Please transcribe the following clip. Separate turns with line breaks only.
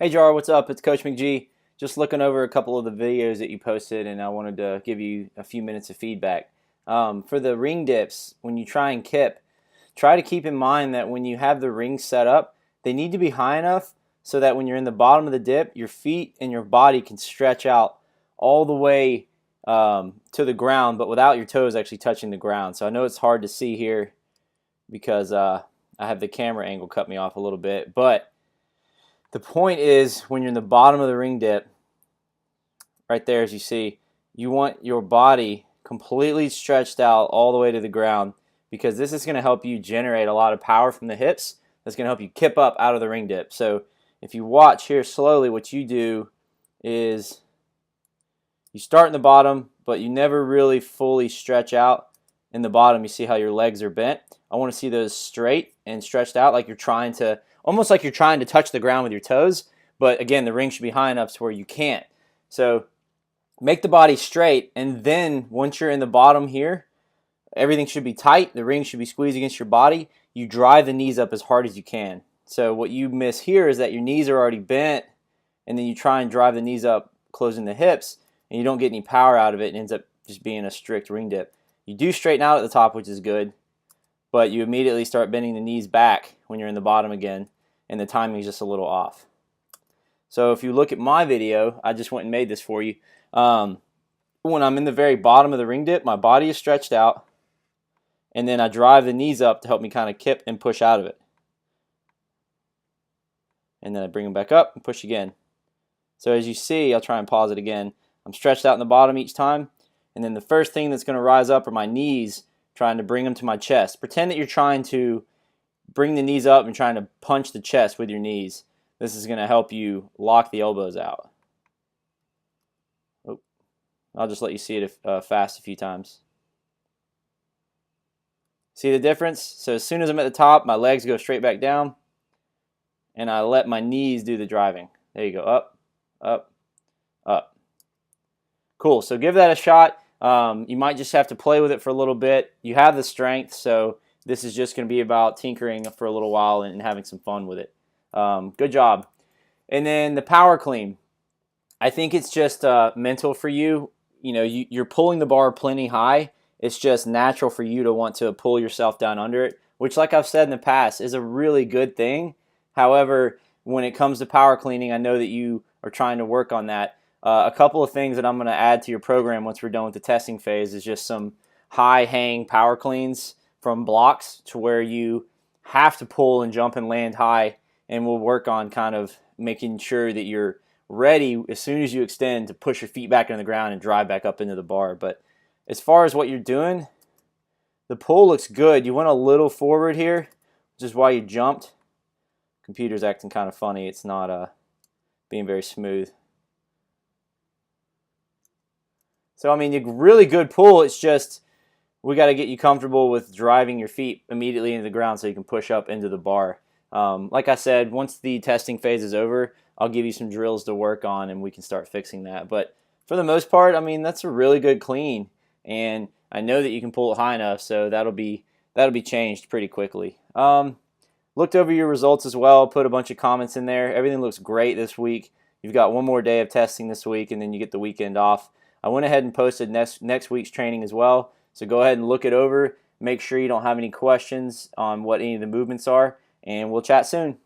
Hey Jar, what's up? It's Coach McGee. Just looking over a couple of the videos that you posted, and I wanted to give you a few minutes of feedback. For the ring dips, when you try and kip, try to keep in mind that when you have the rings set up, they need to be high enough so that when you're in the bottom of the dip, your feet and your body can stretch out all the way to the ground, but without your toes actually touching the ground. So I know it's hard to see here because I have the camera angle cut me off a little bit, but the point is, when you're in the bottom of the ring dip, right there as you see, you want your body completely stretched out all the way to the ground, because this is going to help you generate a lot of power from the hips. That's going to help you kip up out of the ring dip. So if you watch here slowly, what you do is you start in the bottom, but you never really fully stretch out in the bottom. You see how your legs are bent? I want to see those straight and stretched out, like you're trying to, almost like you're trying to touch the ground with your toes, but again, the ring should be high enough to where you can't. So make the body straight, and then once you're in the bottom here, everything should be tight, the ring should be squeezed against your body. You drive the knees up as hard as you can. So what you miss here is that your knees are already bent, and then you try and drive the knees up, closing the hips, and you don't get any power out of it. It ends up just being a strict ring dip. You do straighten out at the top, which is good, but you immediately start bending the knees back when you're in the bottom again, and the timing is just a little off. So if you look at my video, I just went and made this for you. When I'm in the very bottom of the ring dip, my body is stretched out, and then I drive the knees up to help me kind of kip and push out of it. And then I bring them back up and push again. So as you see, I'll try and pause it again. I'm stretched out in the bottom each time, and then the first thing that's going to rise up are my knees, trying to bring them to my chest. Pretend that you're trying to bring the knees up and trying to punch the chest with your knees. This is going to help you lock the elbows out. Oh, I'll just let you see it fast a few times. See the difference? So as soon as I'm at the top, my legs go straight back down, and I let my knees do the driving. There you go, up, up, up. Cool, so give that a shot. You might just have to play with it for a little bit. You have the strength, so this is just going to be about tinkering for a little while and having some fun with it. Good job. And then the power clean. I think it's just mental for you. You know, you're pulling the bar plenty high. It's just natural for you to want to pull yourself down under it, which, like I've said in the past, is a really good thing. However, when it comes to power cleaning, I know that you are trying to work on that. A couple of things that I'm going to add to your program once we're done with the testing phase is just some high hang power cleans from blocks, to where you have to pull and jump and land high, and we'll work on kind of making sure that you're ready as soon as you extend to push your feet back into the ground and drive back up into the bar. But as far as what you're doing, the pull looks good. You went a little forward here, which is why you jumped. Computer's acting kind of funny. It's not being very smooth. So, I mean, a really good pull. It's just we got to get you comfortable with driving your feet immediately into the ground so you can push up into the bar. Like I said, once the testing phase is over, I'll give you some drills to work on, and we can start fixing that. But for the most part, I mean, that's a really good clean, and I know that you can pull it high enough, so that'll be changed pretty quickly. Looked over your results as well, put a bunch of comments in there. Everything looks great this week. You've got one more day of testing this week, and then you get the weekend off. I went ahead and posted next week's training as well, so go ahead and look it over. Make sure you don't have any questions on what any of the movements are, and we'll chat soon.